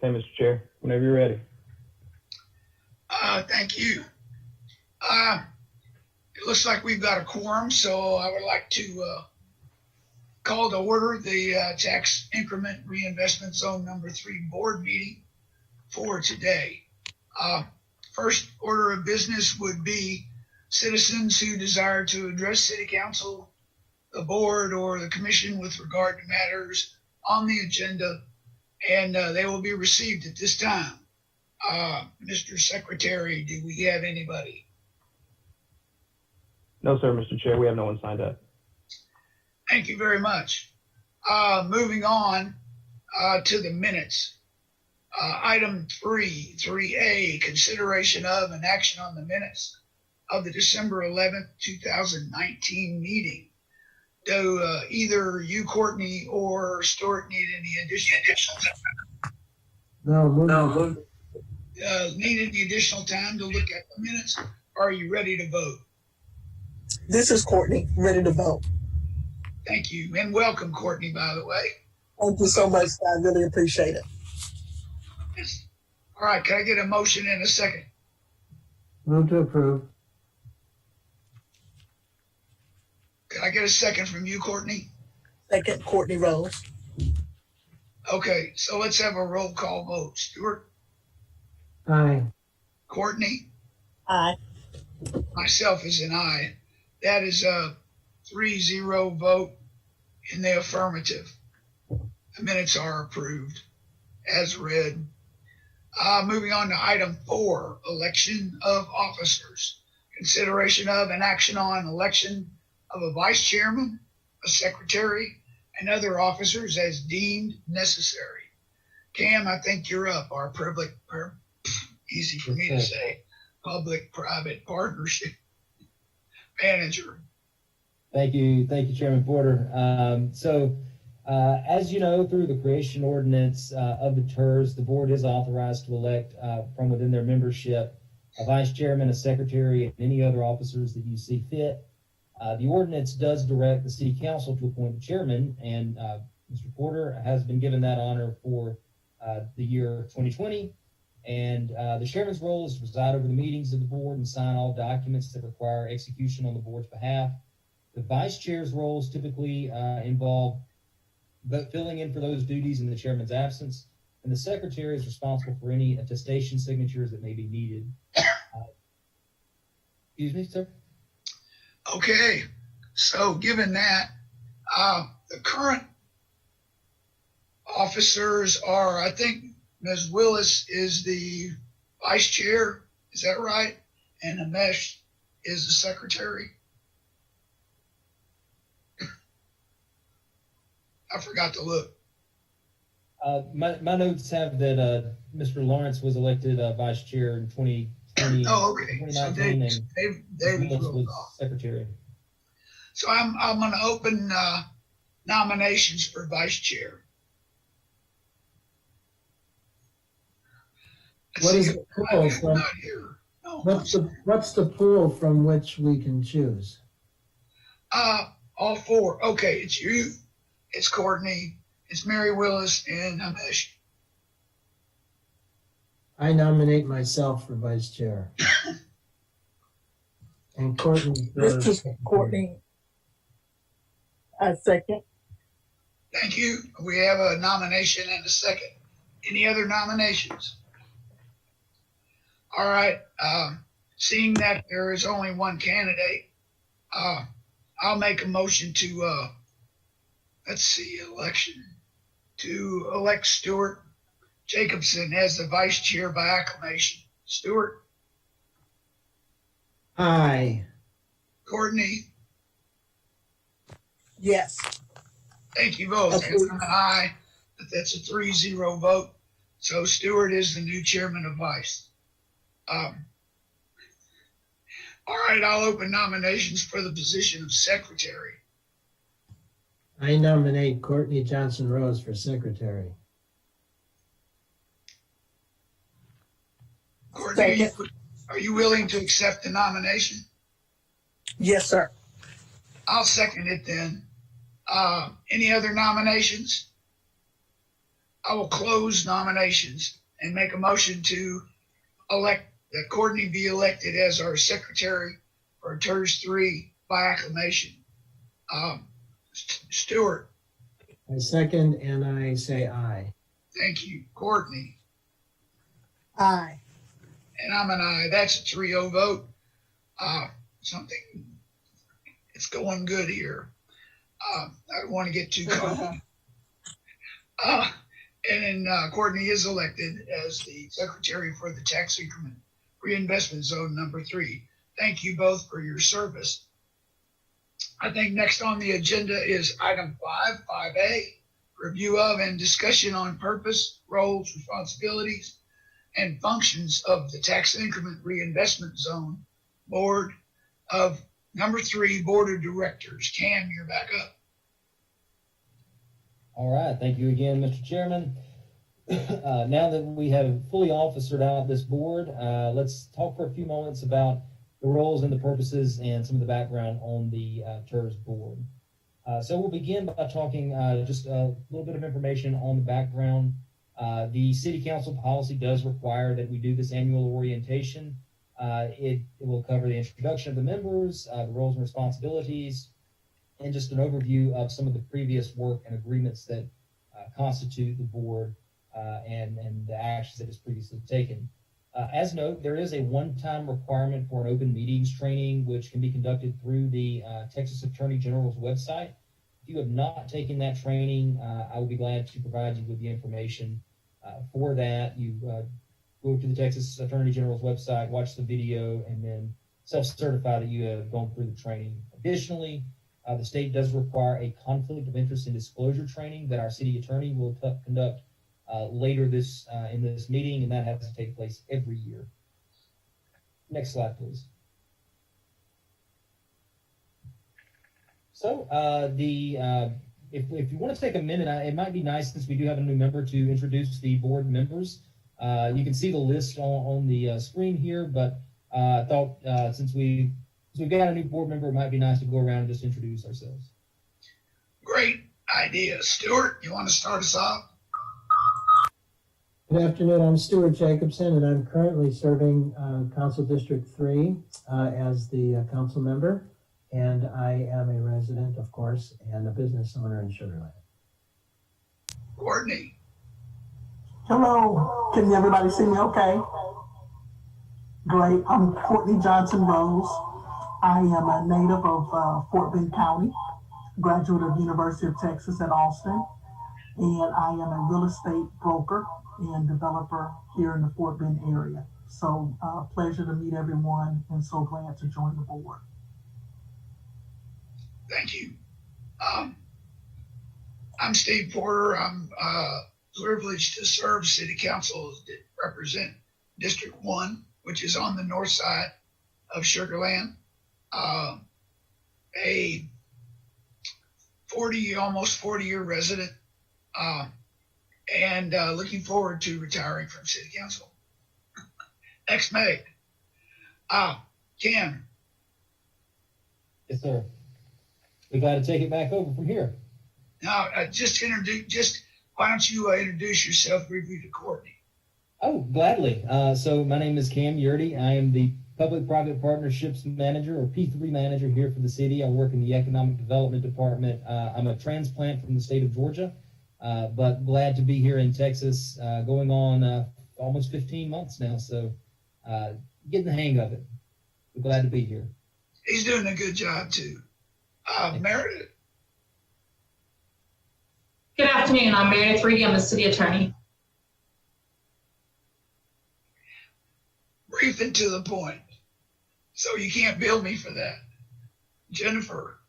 Okay, Mr. Chair, whenever you're ready. Thank you. It looks like we've got a quorum, so I would like to call to order the Tax Increment Reinvestment Zone number 3 board meeting for today. First order of business would be citizens who desire to address City Council, the board, or the commission with regard to matters on the agenda, and they will be received at this time. Mr. Secretary, do we have anybody? No, sir, Mr. Chair, we have no one signed up. Thank you very much. Moving on to the minutes. Item 3A, consideration of and action on the minutes of the December 11th, 2019 meeting. Do either you, Courtney, or Stuart need any additional time? No. Need any additional time to look at the minutes? Or are you ready to vote? This is Courtney, ready to vote. Thank you, and welcome, Courtney, by the way. Thank you so much. I really appreciate it. Yes. All right, can I get a motion in a second? Move to approve. Can I get a second from you, Courtney? Second, Courtney Rose. Okay, so let's have a roll call vote. Stuart? Aye. Courtney? Aye. Myself is an aye. That is a 3-0 vote in the affirmative. The minutes are approved as read. Moving on to item 4, election of officers. Consideration of and action on election of a vice chairman, a secretary, and other officers as deemed necessary. Cam, I think you're up. Our easy for me to say, public-private partnership manager. Thank you, Chairman Porter. As you know, through the creation ordinance of the TIRZ, the board is authorized to elect from within their membership a vice chairman, a secretary, and any other officers that you see fit. The ordinance does direct the city council to appoint the chairman, and Mr. Porter has been given that honor for the year 2020. And the chairman's role is to preside over the meetings of the board and sign all documents that require execution on the board's behalf. The vice chair's roles typically involve filling in for those duties in the chairman's absence, and the secretary is responsible for any attestation signatures that may be needed. Excuse me, sir? Okay, so given that, the current officers are, I think Ms. Willis is the vice chair, is that right? And Amesh is the secretary? I forgot to look. My notes have that Mr. Lawrence was elected vice chair in 2020. Oh, okay. So David was secretary. So I'm going to open nominations for vice chair. What is the pool from? Not here. No, What's the pool from which we can choose? all 4. Okay, it's you, it's Courtney, it's Mary Willis, and Amesh. I nominate myself for vice chair. And Courtney. This is Courtney. I second. Thank you. We have a nomination and a second. Any other nominations? All right. Seeing that there is only one candidate, I'll make a motion to, election, to elect Stuart Jacobson as the vice chair by acclamation. Stuart? Aye. Courtney? Yes. Thank you both. Okay. I'm an aye. That's a 3-0 vote. So Stuart is the new chairman of vice. All right, I'll open nominations for the position of secretary. I nominate Courtney Johnson Rose for secretary. Courtney, are you willing to accept the nomination? Yes, sir. I'll second it then. Any other nominations? I will close nominations and make a motion to elect that Courtney be elected as our secretary for TIRZ 3 by acclamation. Stewart, I second and I say aye. thank you. Courtney, Aye. and I'm an aye. That's a 3-0 vote. It's going good here. I don't want to get too cocky. And then Courtney is elected as the secretary for the tax increment reinvestment zone number 3. Thank you both for your service. I think next on the agenda is item 5A, review of and discussion on purpose, roles, responsibilities, and functions of the tax increment reinvestment zone board of number 3 board of directors. Cam, you're back up. All right, thank you again, Mr. Chairman. Now that we have fully officered out this board, let's talk for a few moments about the roles and the purposes and some of the background on the TIRZ board. So we'll begin by talking just a little bit of information on the background. The City Council policy does require that we do this annual orientation. It will cover the introduction of the members, the roles and responsibilities, and just an overview of some of the previous work and agreements that constitute the board and the actions that it's previously taken. As noted, there is a one-time requirement for an open meetings training, which can be conducted through the Texas Attorney General's website. If you have not taken that training, I will be glad to provide you with the information for that. You go to the Texas Attorney General's website, watch the video, and then self-certify that you have gone through the training. Additionally, the state does require a conflict of interest and disclosure training that our city attorney will conduct later in this meeting, and that has to take place every year. Next slide, please. So if you want to take a minute, it might be nice, since we do have a new member, to introduce the board members. You can see the list on the screen here, but I thought since we've got a new board member, it might be nice to go around and just introduce ourselves. Great idea. Stewart, you want to start us off? Good afternoon, I'm Stuart Jacobson, and I'm currently serving Council District 3 as the council member, and I am a resident, of course, and a business owner in Sugar Land. Courtney. Hello. Can everybody see me okay? Great. I'm Courtney Johnson Rose. I am a native of Fort Bend County, graduate of University of Texas at Austin, and I am a real estate broker and developer here in the Fort Bend area. So pleasure to meet everyone, and so glad to join the board. Thank you. I'm Steve Porter. I'm privileged to serve City Council, represent District 1, which is on the north side of Sugar Land. A almost 40-year resident, and looking forward to retiring from City Council next May. Ken. Yes, sir. We're glad to take it back over from here. Now, why don't you introduce yourself briefly to Courtney? Oh, gladly. So my name is Cam Yurdy. I am the Public-Private Partnerships Manager, or P3 Manager, here for the city. I work in the Economic Development Department. I'm a transplant from the state of Georgia, but glad to be here in Texas, going on almost 15 months now, so getting the hang of it. We're glad to be here. He's doing a good job, too. Meredith. Good afternoon. I'm Meredith Reedy. I'm the city attorney. Brief and to the point. So you can't bill me for that. Jennifer.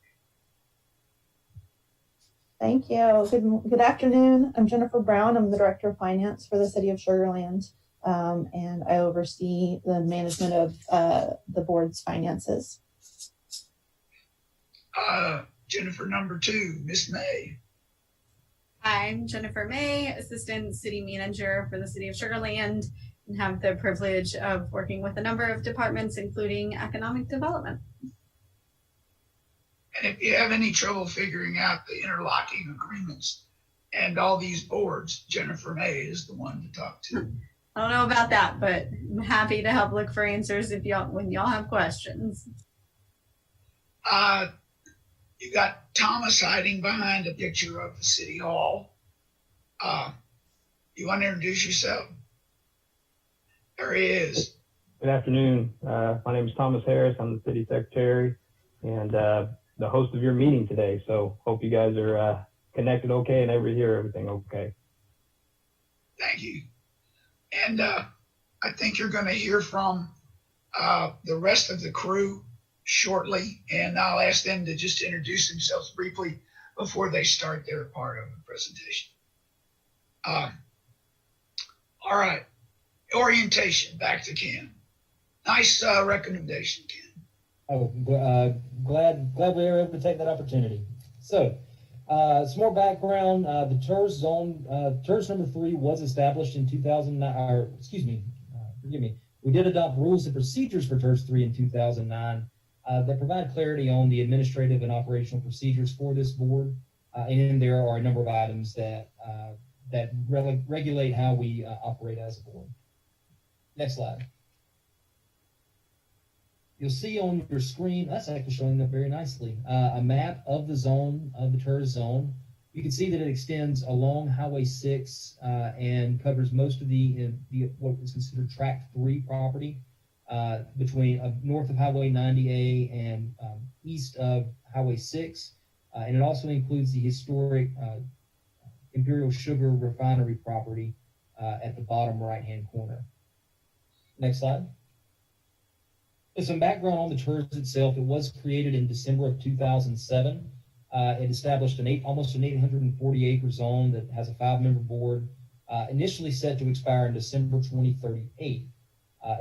Thank you. Good afternoon. I'm Jennifer Brown. I'm the Director of Finance for the City of Sugar Land, and I oversee the management of the board's finances. Jennifer number 2, Miss May. I'm Jennifer May, Assistant City Manager for the City of Sugar Land, and have the privilege of working with a number of departments, including economic development. And if you have any trouble figuring out the interlocking agreements and all these boards. Jennifer May is the one to talk to. I don't know about that, but I'm happy to help look for answers when y'all have questions. You got Thomas hiding behind a picture of the City Hall. You want to introduce yourself? There he is. Good afternoon. My name is Thomas Harris. I'm the city secretary and the host of your meeting today. So hope you guys are connected okay and hear everything okay. Thank you. And I think you're going to hear from the rest of the crew shortly, and I'll ask them to just introduce themselves briefly before they start their part of the presentation. All right, orientation, back to Ken. Nice recommendation, Ken. Oh, glad we were able to take that opportunity. So, some more background. The TIRZ zone, TIRZ number 3 was established in 2009, or excuse me, forgive me. We did adopt rules and procedures for TIRZ 3 in 2009 that provide clarity on the administrative and operational procedures for this board. And there are a number of items that regulate how we operate as a board. Next slide. You'll see on your screen, that's actually showing up very nicely, a map of the zone, of the TIRZ zone. You can see that it extends along Highway 6 and covers most of the what is considered Tract 3 property between north of Highway 90A and east of Highway 6. And it also includes the historic Imperial Sugar Refinery property at the bottom right-hand corner. Next slide. There's some background on the TIRZ itself. It was created in December of 2007. It established almost an 840-acre zone that has a 5-member board, initially set to expire in December 2038.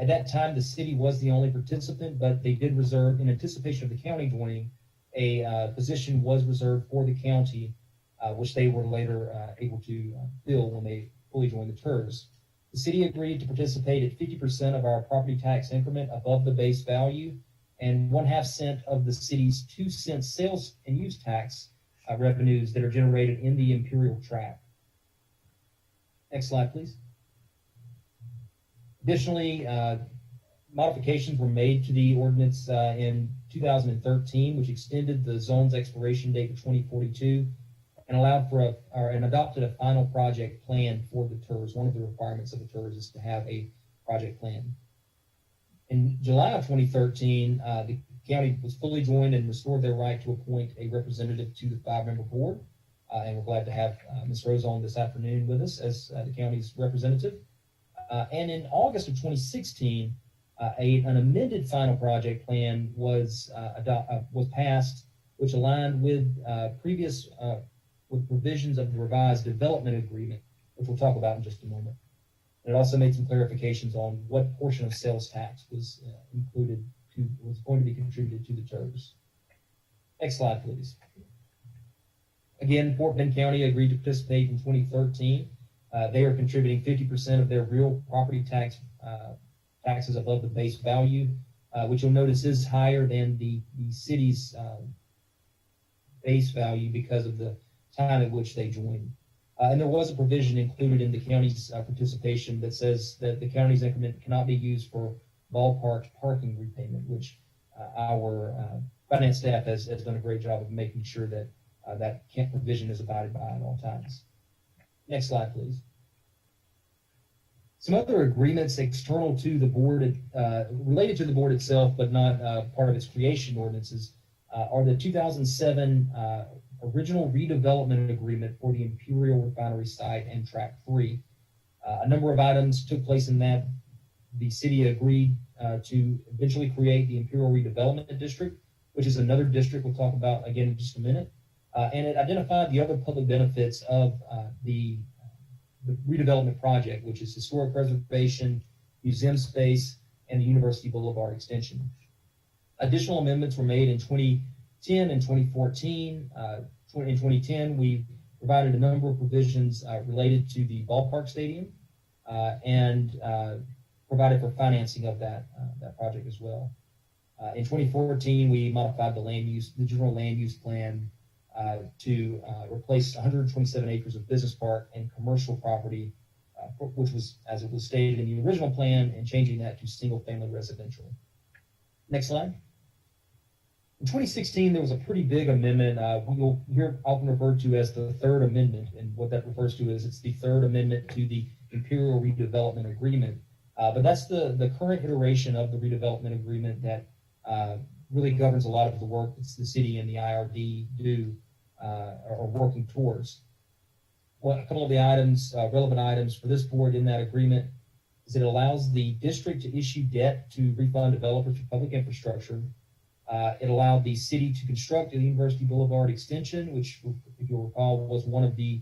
At that time, the city was the only participant, but they did reserve, in anticipation of the county joining, a position was reserved for the county, which they were later able to fill when they fully joined the TIRZ. The city agreed to participate at 50% of our property tax increment above the base value and 1/2 cent of the city's 2 cent sales and use tax revenues that are generated in the Imperial Tract. Next slide, please. Additionally, modifications were made to the ordinance in 2013, which extended the zone's expiration date to 2042 and allowed for and adopted a final project plan for the TIRZ. One of the requirements of the TIRZ is to have a project plan. In July of 2013, the county was fully joined and restored their right to appoint a representative to the 5-member board. And we're glad to have Ms. Rose on this afternoon with us as the county's representative. And in August of 2016, an amended final project plan was passed, which aligned with with provisions of the revised development agreement, which we'll talk about in just a moment. It also made some clarifications on what portion of sales tax was going to be contributed to the TIRZ. Next slide, please. Again, Fort Bend County agreed to participate in 2013. They are contributing 50% of their real property taxes above the base value, which you'll notice is higher than the city's base value because of the time at which they joined. And there was a provision included in the county's participation that says that the county's increment cannot be used for ballpark parking repayment, which our finance staff has done a great job of making sure that that provision is abided by at all times. Next slide, please. Some other agreements external to the board, related to the board itself, but not part of its creation ordinances, are the 2007 original redevelopment agreement for the Imperial Refinery site and Tract 3. A number of items took place in that. The city agreed to eventually create the Imperial Redevelopment District, which is another district we'll talk about again in just a minute. And it identified the other public benefits of the redevelopment project, which is historic preservation, museum space, and the University Boulevard extension. Additional amendments were made in 2010 and 2014. In 2010, we provided a number of provisions related to the ballpark stadium and provided for financing of that project as well. In 2014, we modified the general land use plan to replace 127 acres of business park and commercial property, which was, as it was stated in the original plan, and changing that to single-family residential. Next slide. In 2016, there was a pretty big amendment. You'll hear often referred to as the third amendment, and what that refers to is it's the third amendment to the Imperial Redevelopment Agreement. But that's the current iteration of the redevelopment agreement that really governs a lot of the work that the city and the IRD do are working towards. Well, a couple of the items, relevant items for this board in that agreement is it allows the district to issue debt to refund developers for public infrastructure. It allowed the city to construct the University Boulevard extension, which, if you'll recall, was one of the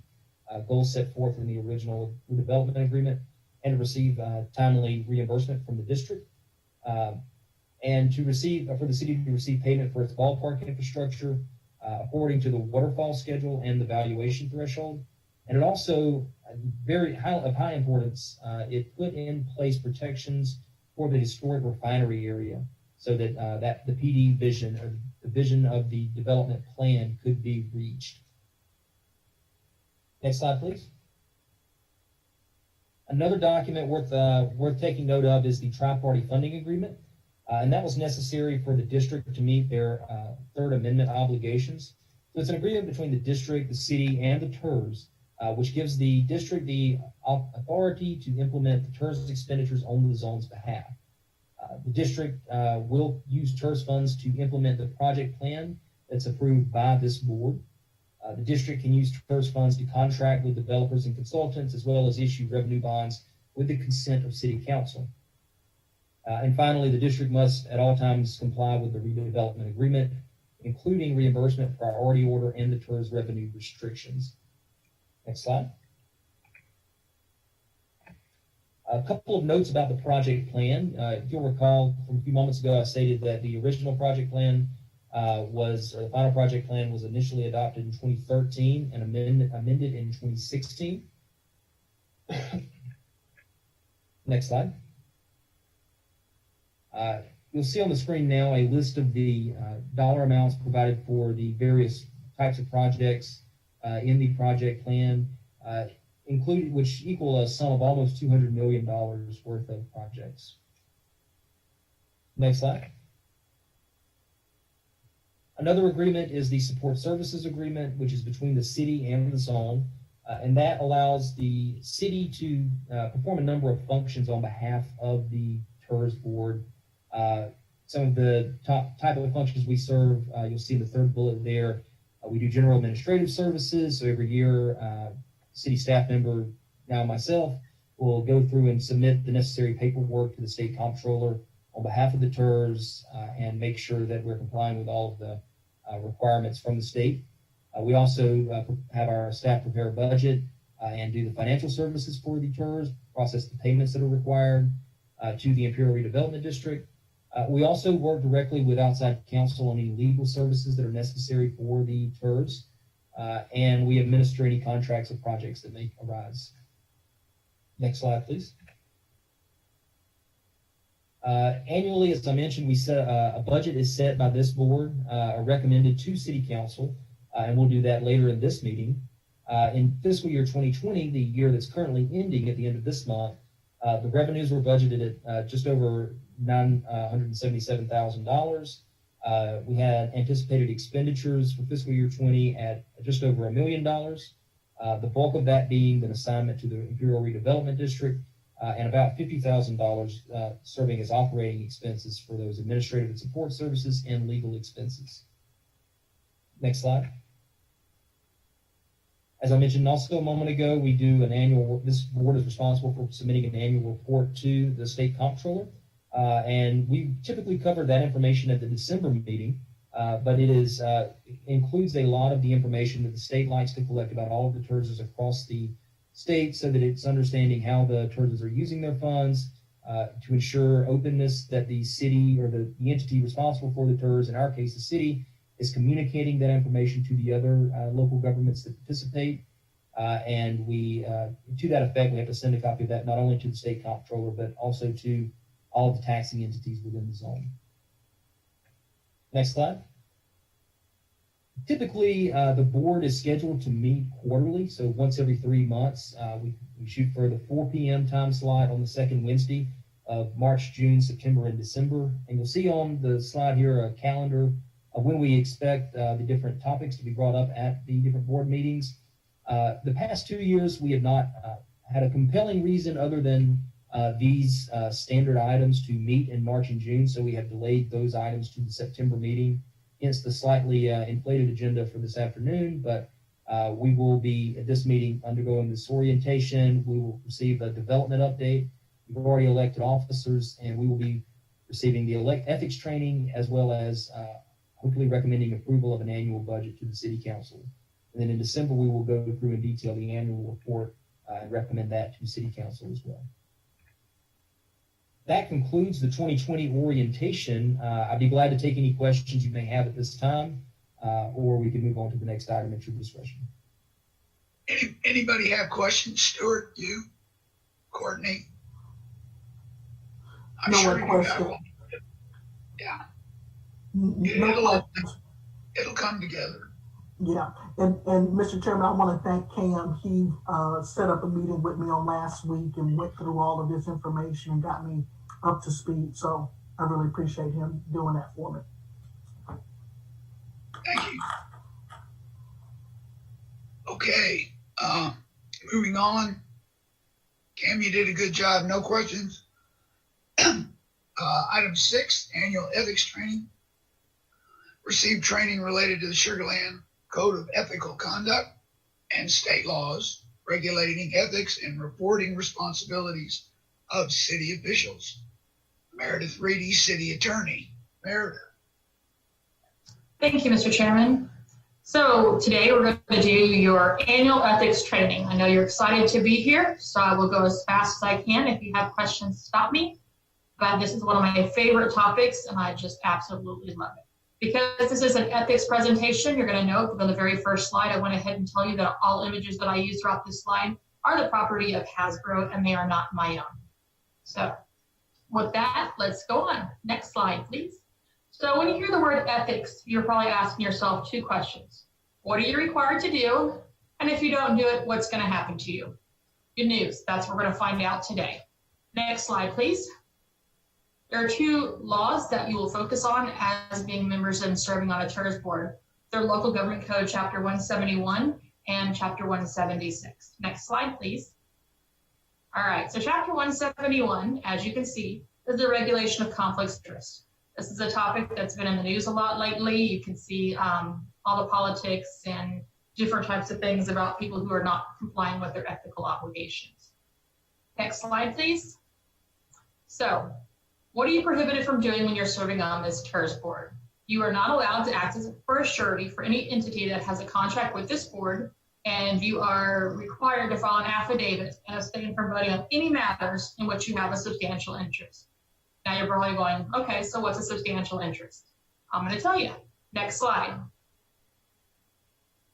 goals set forth in the original redevelopment agreement, and to receive timely reimbursement from the district, and to receive for the city to receive payment for its ballpark infrastructure according to the waterfall schedule and the valuation threshold. And it also, of high importance, it put in place protections for the historic refinery area, so that that the PD vision, or the vision of the development plan, could be reached. Next slide, please. Another document worth taking note of is the tri-party funding agreement, and that was necessary for the district to meet their third amendment obligations. So it's an agreement between the district, the city, and the TIRZ, which gives the district the authority to implement the TIRZ expenditures on the zone's behalf. The district will use TIRZ funds to implement the project plan that's approved by this board. The district can use TIRZ funds to contract with developers and consultants, as well as issue revenue bonds with the consent of city council. And finally, the district must at all times comply with the redevelopment agreement, including reimbursement, priority order, and the TIRZ revenue restrictions. Next slide. A couple of notes about the project plan. If you'll recall, from a few moments ago, I stated that the original project plan the final project plan was initially adopted in 2013 and amended in 2016. Next slide. You'll see on the screen now a list of the dollar amounts provided for the various types of projects in the project plan, which equal a sum of almost $200 million worth of projects. Next slide. Another agreement is the support services agreement, which is between the city and the zone, and that allows the city to perform a number of functions on behalf of the TIRZ board. Some of the type of functions we serve, you'll see in the third bullet there. We do general administrative services, so every year, city staff member, now myself, will go through and submit the necessary paperwork to the state comptroller on behalf of the TIRZ and make sure that we're complying with all of the requirements from the state. We also have our staff prepare a budget and do the financial services for the TIRZ, process the payments that are required to the Imperial Redevelopment District. We also work directly with outside counsel on any legal services that are necessary for the TIRZ, and we administer any contracts or projects that may arise. Next slide, please. Annually, as I mentioned, we set a budget is set by this board, recommended to City Council, and we'll do that later in this meeting. In fiscal year 2020, the year that's currently ending at the end of this month, the revenues were budgeted at just over $977,000. We had anticipated expenditures for fiscal year 20 at just over $1 million. The bulk of that being an assignment to the Imperial Redevelopment District, and about $50,000 serving as operating expenses for those administrative and support services and legal expenses. Next slide. As I mentioned also a moment ago, we do this board is responsible for submitting an annual report to the state comptroller, and we typically cover that information at the December meeting, but it includes a lot of the information that the state likes to collect about all of the TIRZs across the state, so that it's understanding how the TIRZs are using their funds to ensure openness, that the city or the entity responsible for the TIRZ, in our case the city, is communicating that information to the other local governments that participate. And we, to that effect, we have to send a copy of that not only to the state comptroller, but also to all of the taxing entities within the zone. Next slide. Typically, the board is scheduled to meet quarterly, so once every 3 months. We shoot for the 4 p.m. time slot on the second Wednesday of March, June, September, and December. And you'll see on the slide here a calendar of when we expect the different topics to be brought up at the different board meetings. The past 2 years, we have not had a compelling reason other than these standard items to meet in March and June, so we have delayed those items to the September meeting. Hence the slightly inflated agenda for this afternoon, but we will be at this meeting undergoing this orientation. We will receive a development update. We've already elected officers, and we will be receiving the ethics training, as well as hopefully recommending approval of an annual budget to the city council. And then in December, we will go through and detail the annual report and recommend that to city council as well. That concludes the 2020 orientation. I'd be glad to take any questions you may have at this time, or we can move on to the next item at your discretion. Anybody have questions? Stuart, you, Courtney? I'm No sure one you got question. one. Yeah, No questions. it'll come together. Yeah, and Mr. Chairman, I want to thank Cam. He set up a meeting with me on last week and went through all of this information and got me up to speed. So I really appreciate him doing that for me. Thank you. Okay, moving on. Cam, you did a good job. No questions. Item 6, annual ethics training. Received training related to the Sugar Land Code of Ethical Conduct and state laws regulating ethics and reporting responsibilities of city officials. Meredith Reedy, City Attorney. Meredith. Thank you, Mr. Chairman. So today we're going to do your annual ethics training. I know you're excited to be here, so I will go as fast as I can. If you have questions, stop me. But this is one of my favorite topics, and I just absolutely love it. Because this is an ethics presentation, you're going to note that on the very first slide, I went ahead and tell you that all images that I use throughout this slide are the property of Hasbro, and they are not my own. So with that, let's go on. Next slide, please. So when you hear the word ethics, you're probably asking yourself 2 questions. What are you required to do? And if you don't do it, what's going to happen to you? Good news, that's what we're going to find out today. Next slide, please. There are 2 laws that you will focus on as being members and serving on a TIRZ board. They're Local Government Code Chapter 171 and Chapter 176. Next slide, please. All right, so Chapter 171, as you can see, is the regulation of conflicts of interest. This is a topic that's been in the news a lot lately. You can see all the politics and different types of things about people who are not complying with their ethical obligations. Next slide, please. So, what are you prohibited from doing when you're serving on this TIRZ board? You are not allowed to act as a surety for any entity that has a contract with this board, and you are required to file an affidavit and abstain from voting on any matters in which you have a substantial interest. Now you're probably going, okay, so what's a substantial interest? I'm going to tell you. Next slide.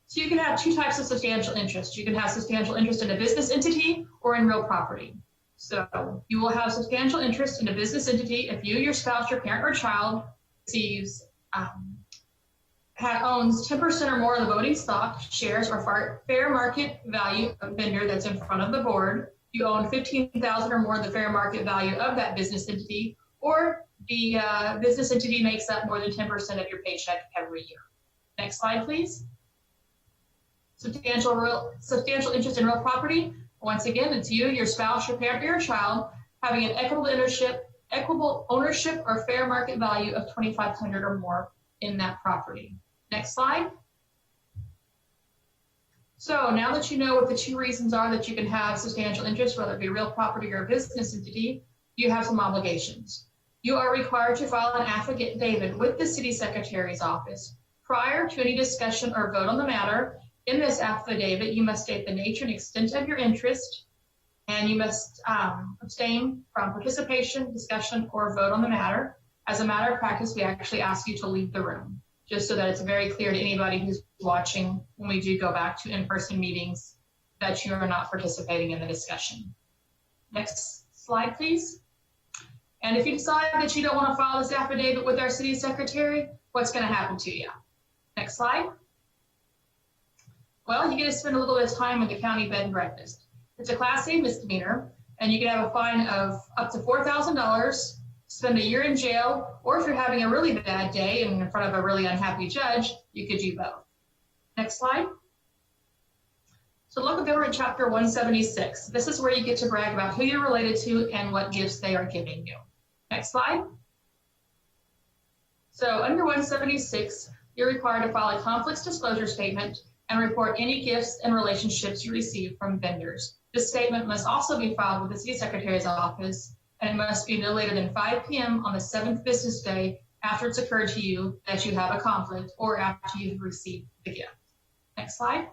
So you can have 2 types of substantial interest. You can have substantial interest in a business entity or in real property. So you will have substantial interest in a business entity if you, your spouse, your parent, or child receives, owns 10% or more of the voting stock, shares, or fair market value of vendor that's in front of the board. You own 15,000 or more of the fair market value of that business entity, or the business entity makes up more than 10% of your paycheck every year. Next slide, please. Substantial interest in real property. Once again, it's you, your spouse, your parent, or your child having an equitable ownership or fair market value of $2,500 or more in that property. Next slide. So now that you know what the 2 reasons are that you can have substantial interest, whether it be real property or a business entity, you have some obligations. You are required to file an affidavit with the city secretary's office prior to any discussion or vote on the matter. In this affidavit, you must state the nature and extent of your interest, and you must abstain from participation, discussion, or vote on the matter. As a matter of practice, we actually ask you to leave the room, just so that it's very clear to anybody who's watching when we do go back to in-person meetings that you are not participating in the discussion. Next slide, please. And if you decide that you don't want to file this affidavit with our city secretary, what's going to happen to you? Next slide. Well, you get to spend a little bit of time in the county bed and breakfast. It's a Class A misdemeanor, and you can have a fine of up to $4,000, spend a year in jail, or if you're having a really bad day and in front of a really unhappy judge, you could do both. Next slide. So local government chapter 176. This is where you get to brag about who you're related to and what gifts they are giving you. Next slide. So under 176, you're required to file a conflicts disclosure statement and report any gifts and relationships you receive from vendors. This statement must also be filed with the City Secretary's office, and it must be no later than 5 p.m. on the 7th business day after it's occurred to you that you have a conflict or after you've received the gift. Next slide.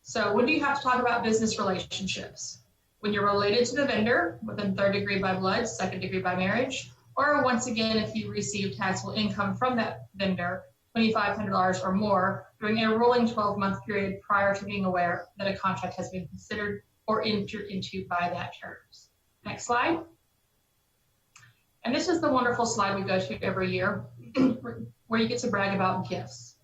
So when do you have to talk about business relationships? When you're related to the vendor, within 3rd degree by blood, 2nd degree by marriage, or once again, if you receive taxable income from that vendor, $2,500 or more, during a rolling 12-month period prior to being aware that a contract has been considered or entered into by that TIRZ. Next slide. And this is the wonderful slide we go to every year where you get to brag about gifts.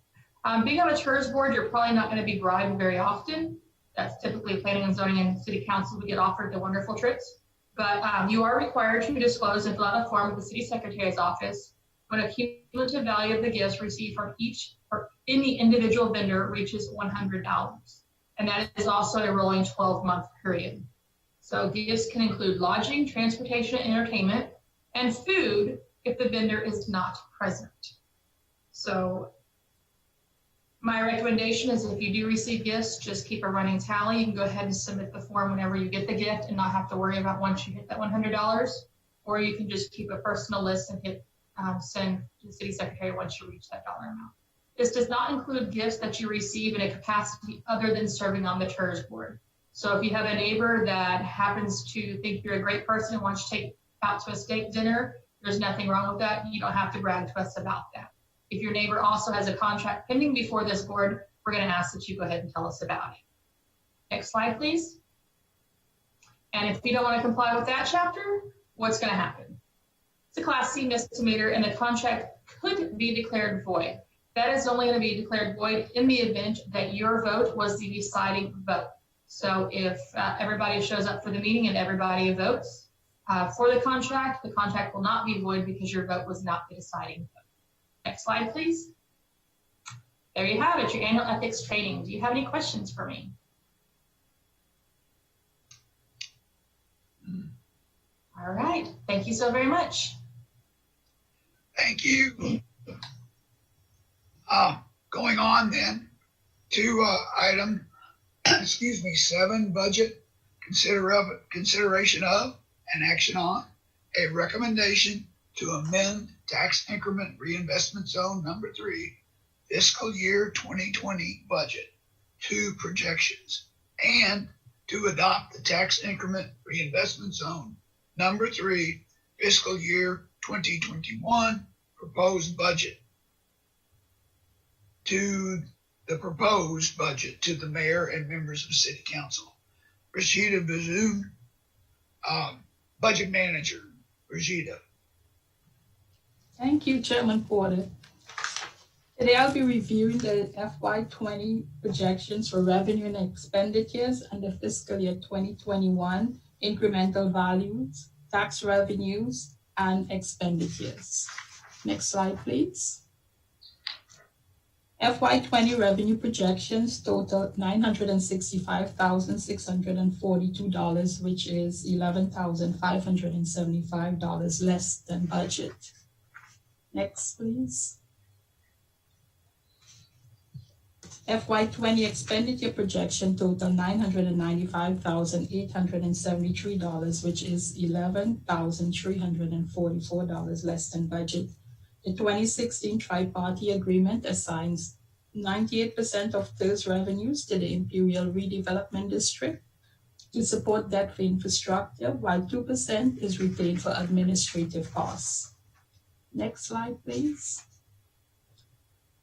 Being on a TIRZ board, you're probably not going to be bribed very often. That's typically planning and zoning and city council. We get offered the wonderful trips. But you are required to disclose and fill out a form with the city secretary's office when a cumulative value of the gifts received from each or any individual vendor reaches $100. And that is also a rolling 12-month period. So gifts can include lodging, transportation, and entertainment, and food if the vendor is not present. So my recommendation is if you do receive gifts, just keep a running tally. You can go ahead and submit the form whenever you get the gift and not have to worry about once you hit that $100, or you can just keep a personal list and hit send to the city secretary once you reach that dollar amount. This does not include gifts that you receive in a capacity other than serving on the TIRZ board. So if you have a neighbor that happens to think you're a great person and wants to take out to a steak dinner, there's nothing wrong with that. You don't have to brag to us about that. If your neighbor also has a contract pending before this board, we're going to ask that you go ahead and tell us about it. Next slide, please. And if you don't want to comply with that chapter, what's going to happen? It's a Class C misdemeanor, and the contract could be declared void. That is only going to be declared void in the event that your vote was the deciding vote. So if everybody shows up for the meeting and everybody votes for the contract will not be void because your vote was not the deciding vote. Next slide, please. There you have it, your annual ethics training. Do you have any questions for me? All right, thank you so very much. Thank you. Going on then to item, 7, budget, consideration of and action on a recommendation to amend tax increment reinvestment zone number 3, fiscal year 2020 budget, 2 projections, and to adopt the tax increment reinvestment zone number 3, fiscal year 2021 proposed budget to the mayor and members of city council. Rashida Bazoon, budget manager. Rashida. Thank you, Chairman Porter. Today I'll be reviewing the FY20 projections for revenue and expenditures under fiscal year 2021, incremental values, tax revenues, and expenditures. Next slide, please. FY20 revenue projections total $965,642, which is $11,575 less than budget. Next, please. FY20 expenditure projection total $995,873, which is $11,344 less than budget. The 2016 tri-party agreement assigns 98% of TIRZ revenues to the Imperial Redevelopment District to support debt for infrastructure, while 2% is retained for administrative costs. Next slide, please.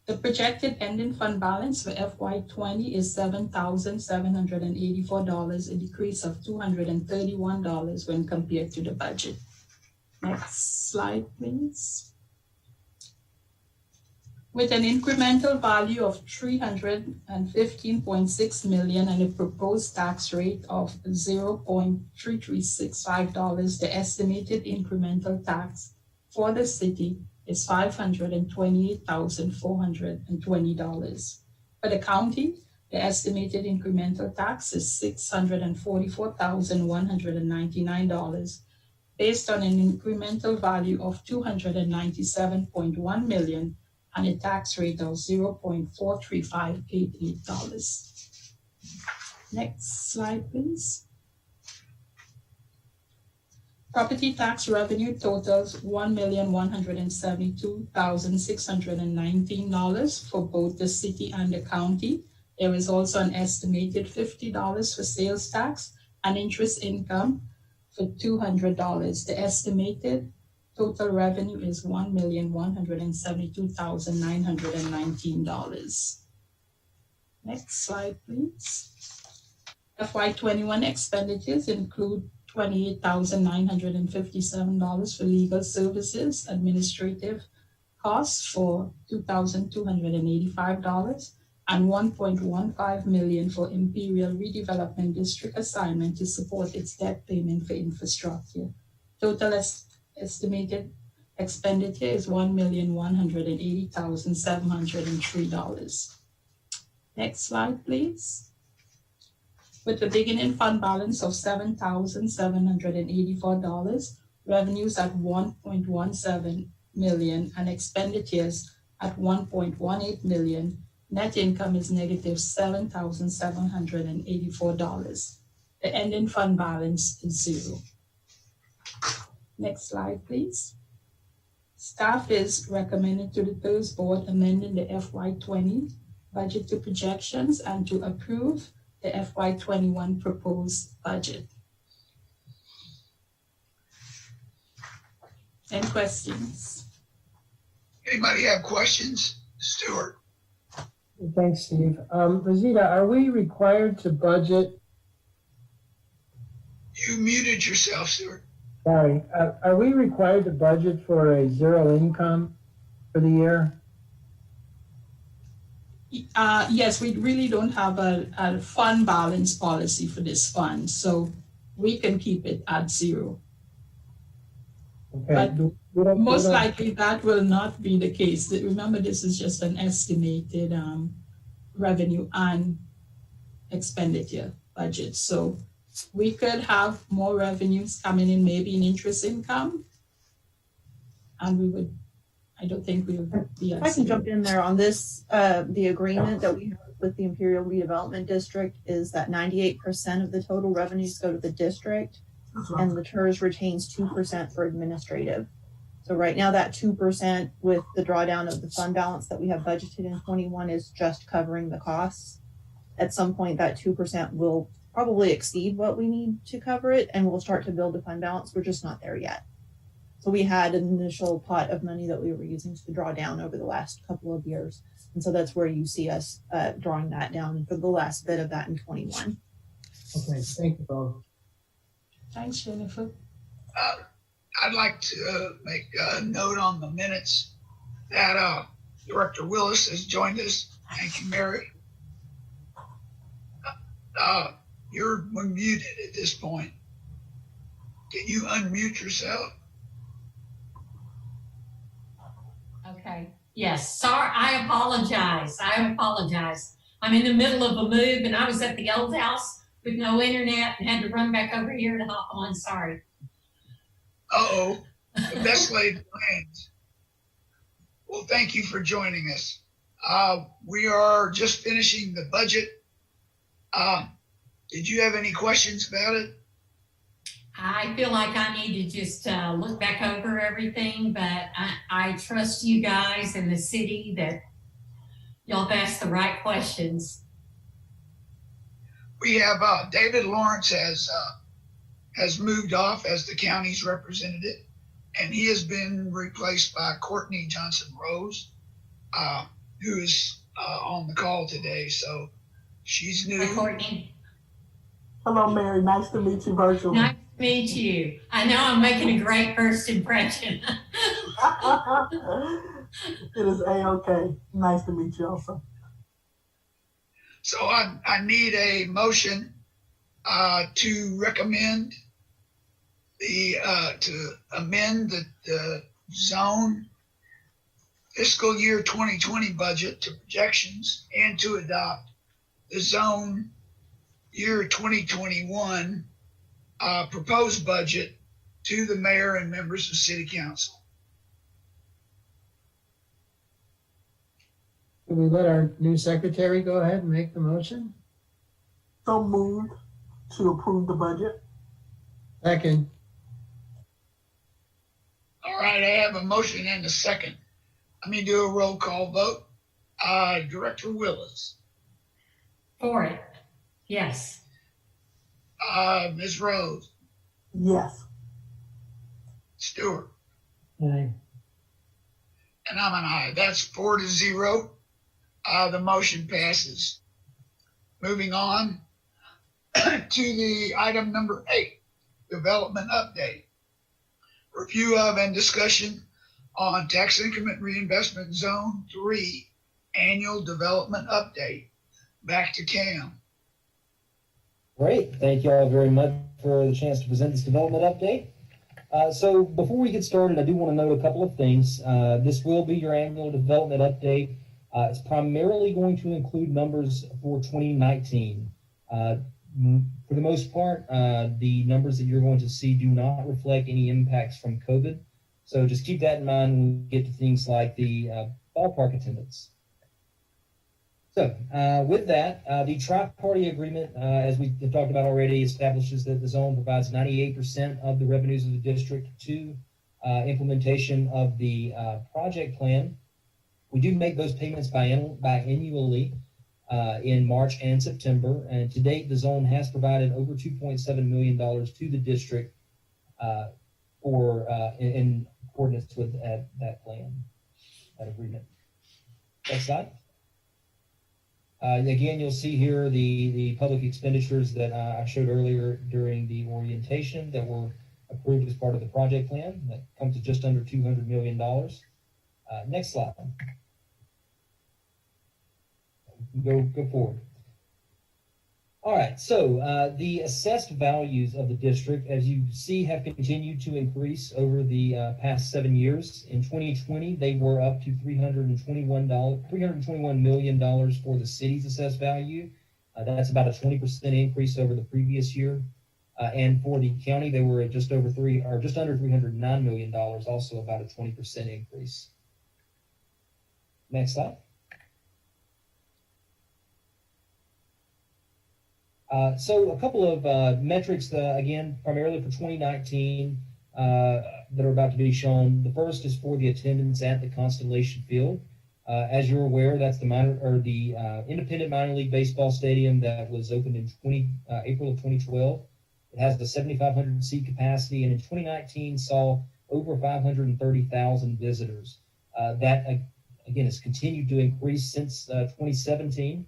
The projected ending fund balance for FY20 is $7,784, a decrease of $231 when compared to the budget. Next slide, please. with an incremental value of $315.6 million and a proposed tax rate of $0.3365, the estimated incremental tax for the city is $528,420. For the county, the estimated incremental tax is $644,199, based on an incremental value of $297.1 million and a tax rate of $0.43588. Next slide, please. Property tax revenue totals $1,172,619 for both the city and the county. There is also an estimated $50 for sales tax and interest income for $200. The estimated total revenue is $1,172,919. Next slide, please. FY21 expenditures include $28,957 for legal services, administrative costs for $2,285, and $1.15 million for Imperial Redevelopment District assignment to support its debt payment for infrastructure. Total estimated expenditure is $1,180,703. Next slide, please. With the beginning fund balance of $7,784, revenues at $1.17 million, and expenditures at $1.18 million, net income is negative $7,784. The ending fund balance is $0. Next slide, please. Staff is recommended to the TIRZ board amending the FY20 budget to projections and to approve the FY21 proposed budget. Any questions? Anybody have questions? Stuart? Thanks, Steve. Rosita, are we required to budget? You muted yourself, Stuart. Sorry, are we required to budget for a zero income for the year? Yes, we really don't have a fund balance policy for this fund, so we can keep it at $0. Okay. But most likely that will not be the case. Remember, this is just an estimated revenue and expenditure budget. So we could have more revenues coming in, maybe in interest income, and I don't think we would be at If I can $0. jump in there on this, the agreement that we have with the Imperial Redevelopment District is that 98% of the total revenues go to the district, and the TIRZ retains 2% for administrative. So right now that 2% with the drawdown of the fund balance that we have budgeted in 21 is just covering the costs. At some point that 2% will probably exceed what we need to cover it, and we'll start to build the fund balance. We're just not there yet. So we had an initial pot of money that we were using to draw down over the last couple of years. And so that's where you see us drawing that down for the last bit of that in 21. Okay, thank you both. Thanks, Jennifer. I'd like to make a note on the minutes that Director Willis has joined us. Thank you, Mary. You're muted at this point. Can you unmute yourself? Okay. Yes. Sorry. I apologize. I'm in the middle of a move, and I was at the old house with no internet and had to run back over here to hop on. Sorry. Uh-oh. The best laid plans. Well, thank you for joining us. We are just finishing the budget. Did you have any questions about it? I feel like I need to just look back over everything, but I trust you guys and the city that y'all have asked the right questions. We have David Lawrence has moved off as the county's representative, and he has been replaced by Courtney Johnson Rose, who is on the call today. So she's new. Hi, Courtney. Hello, Mary. Nice to meet you virtually. Nice to meet you. I know I'm making a great first impression. It is A-OK. Nice to meet you also. So I need a motion to recommend to amend the zone fiscal year 2020 budget to projections and to adopt the zone year 2021 proposed budget to the mayor and members of city council. Can we let our new secretary go ahead and make the motion? So moved to approve the budget. Second. All right, I have a motion and a second. Let me do a roll call vote. Director Willis. For it. Yes. Ms. Rose. Yes. Stewart. Aye. And I'm an aye. That's 4-0. The motion passes. Moving on to the item number 8, development update. Review of and discussion on tax increment reinvestment zone 3 annual development update. Back to Cam. Great. Thank you all very much for the chance to present this development update. So before we get started, I do want to note a couple of things. This will be your annual development update. It's primarily going to include numbers for 2019. For the most part, the numbers that you're going to see do not reflect any impacts from COVID. So just keep that in mind when we get to things like the ballpark attendance. So with that, the tri-party agreement, as we have talked about already, establishes that the zone provides 98% of the revenues of the district to implementation of the project plan. We do make those payments biannually in March and September, and to date, the zone has provided over $2.7 million to the district in accordance with that plan, that agreement. Next slide. Again, you'll see here the public expenditures that I showed earlier during the orientation that were approved as part of the project plan. That comes to just under $200 million. Next slide. Go forward. All right, so the assessed values of the district, as you see, have continued to increase over the past 7 years. In 2020, they were up to $321 million for the city's assessed value. That's about a 20% increase over the previous year. And for the county, they were at just under $309 million, also about a 20% increase. Next slide. So a couple of metrics, again, primarily for 2019 that are about to be shown. The first is for the attendance at the Constellation Field. As you're aware, that's the independent minor league baseball stadium that was opened in April of 2012. It has the 7,500 seat capacity, and in 2019 saw over 530,000 visitors. That again has continued to increase since 2017.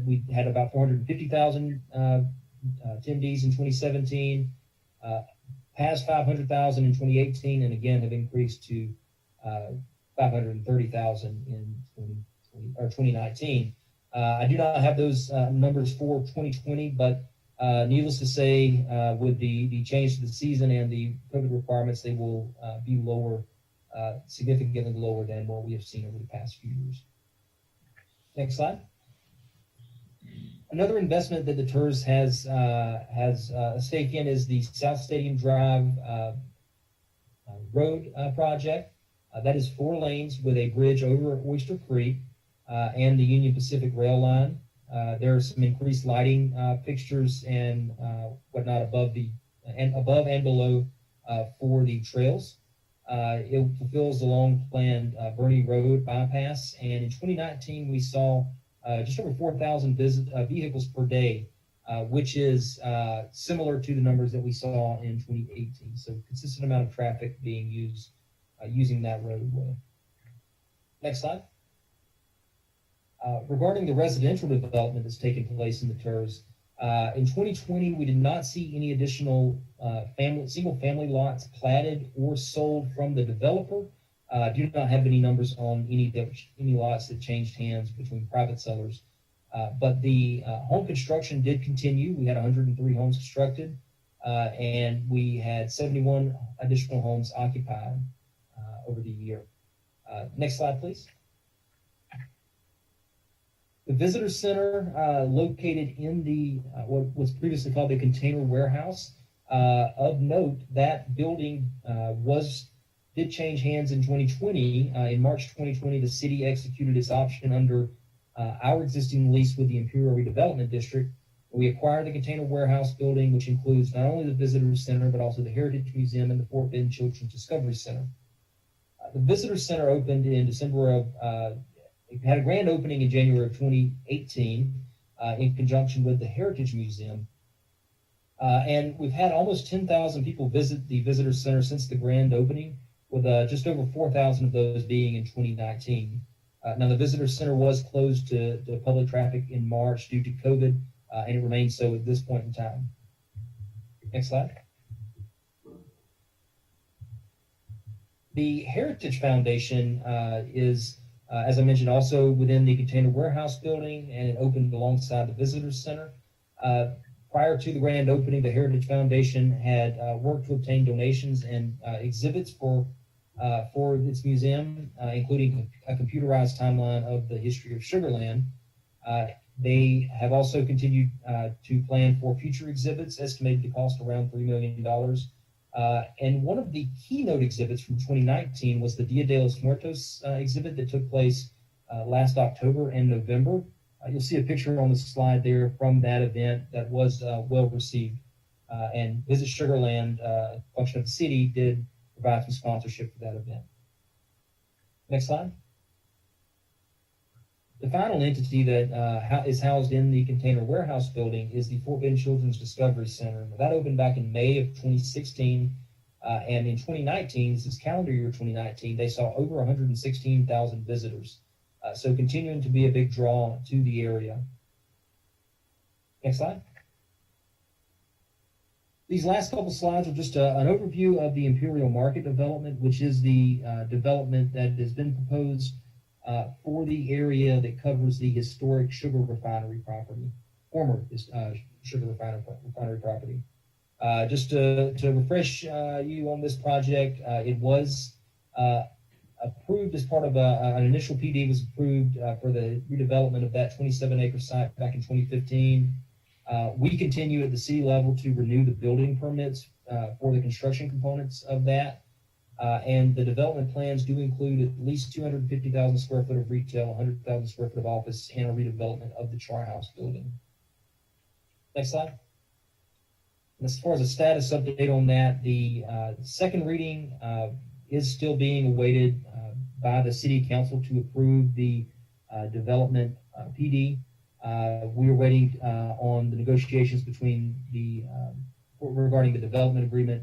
We had about 450,000 attendees in 2017, past 500,000 in 2018, and again have increased to 530,000 in 2019. I do not have those numbers for 2020, but needless to say, with the change to the season and the COVID requirements, they will be lower, significantly lower than what we have seen over the past few years. Next slide. Another investment that the TIRZ has a stake in is the South Stadium Drive road project. That is 4 lanes with a bridge over Oyster Creek and the Union Pacific rail line. There are some increased lighting fixtures and whatnot above and below for the trails. It fulfills the long-planned Bernie Road bypass, and in 2019 we saw just over 4,000 vehicles per day, which is similar to the numbers that we saw in 2018. So consistent amount of traffic being used using that roadway. Next slide. Regarding the residential development that's taken place in the TIRZ, in 2020, we did not see any additional single-family lots platted or sold from the developer. Do not have any numbers on any lots that changed hands between private sellers. But the home construction did continue. We had 103 homes constructed, and we had 71 additional homes occupied over the year. Next slide, please. The visitor center, located in the what was previously called the container warehouse. Of note, that building did change hands in 2020. In March 2020, the city executed its option under our existing lease with the Imperial Redevelopment District. We acquired the container warehouse building, which includes not only the visitor center, but also the Heritage Museum and the Fort Bend Children's Discovery Center. The visitor center opened in December of, it had a grand opening in January of 2018 in conjunction with the Heritage Museum. And we've had almost 10,000 people visit the visitor center since the grand opening, with just over 4,000 of those being in 2019. Now, the visitor center was closed to public traffic in March due to COVID, and it remains so at this point in time. Next slide. The Heritage Foundation is, as I mentioned, also within the container warehouse building, and it opened alongside the visitor center. Prior to the grand opening, the Heritage Foundation had worked to obtain donations and exhibits for its museum, including a computerized timeline of the history of Sugar Land. They have also continued to plan for future exhibits, estimated to cost around $3 million. And one of the keynote exhibits from 2019 was the Dia de los Muertos exhibit that took place last October and November. You'll see a picture on the slide there from that event that was well received. And Visit Sugar Land, a function of the city, did provide some sponsorship for that event. Next slide. The final entity that is housed in the container warehouse building is the Fort Bend Children's Discovery Center. That opened back in May of 2016, and in 2019, this is calendar year 2019, they saw over 116,000 visitors. So continuing to be a big draw to the area. Next slide. These last couple slides are just an overview of the Imperial Market development, which is the development that has been proposed for the area that covers the historic sugar refinery property, former sugar refinery property. Just to refresh you on this project, it was approved as part of an initial PD was approved for the redevelopment of that 27-acre site back in 2015. We continue at the city level to renew the building permits for the construction components of that. And the development plans do include at least 250,000 square foot of retail, 100,000 square foot of office, and a redevelopment of the Char House building. Next slide. And as far as a status update on that, the second reading is still being awaited by the city council to approve the development PD. We're waiting on the negotiations between regarding the development agreement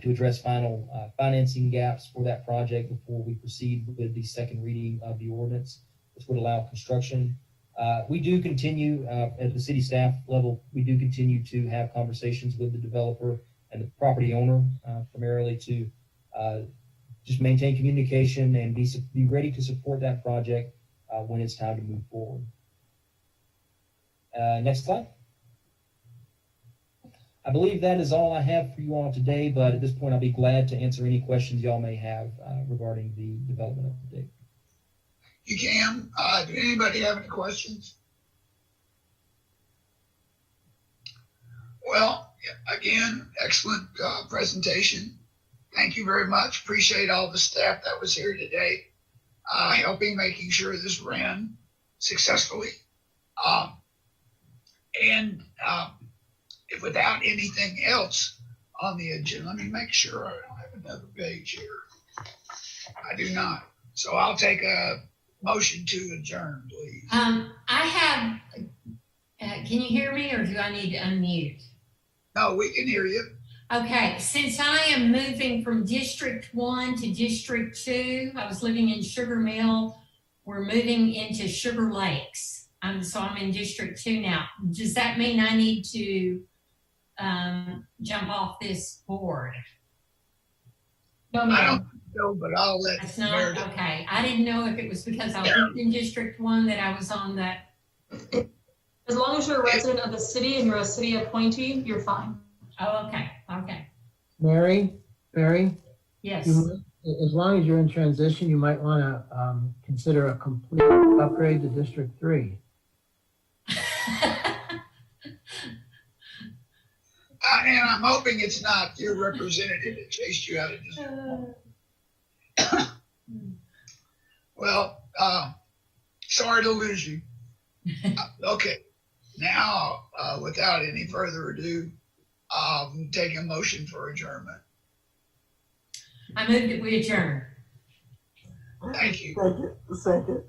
to address final financing gaps for that project before we proceed with the second reading of the ordinance, which would allow construction. We do continue at the city staff level, we do continue to have conversations with the developer and the property owner, primarily to just maintain communication and be ready to support that project when it's time to move forward. Next slide. I believe that is all I have for you all today, but at this point, I'll be glad to answer any questions y'all may have regarding the development update. You can. Do anybody have any questions? Well, again, excellent presentation. Thank you very much. Appreciate all the staff that was here today, helping making sure this ran successfully. If without anything else on the agenda, let me make sure I don't have another page here. I do not. So I'll take a motion to adjourn, please. I have, can you hear me or do I need to unmute? No, we can hear you. Okay, since I am moving from District 1 to District 2, I was living in Sugar Mill. We're moving into Sugar Lakes. So I'm in District 2 now. Does that mean I need to jump off this board? No, I ma'am. No, but I'll let That's not, Meredith. okay. I didn't know if it was because I lived in District 1 that I was on that. As long as you're a resident of the city and you're a city appointee, you're fine. Oh, okay, okay. Mary, Yes. as long as you're in transition, you might want to consider a complete upgrade to District 3. And I'm hoping it's not your representative that chased you out of this. Well, sorry to lose you. Okay, now, without any further ado, take a motion for adjournment. I moved that we adjourn. Thank you. Second.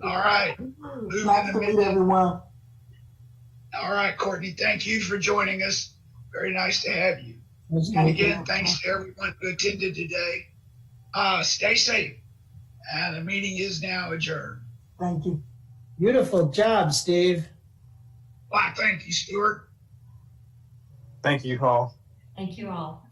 All right. Moving Nice to meet everyone. All right, Courtney, thank you for joining us. Very nice to have you. And Thank again, thanks to everyone who attended today. Stay safe. And the meeting is now adjourned. Thank you. Beautiful job, Steve. Why, thank you, Stuart. Thank you all. Thank you all.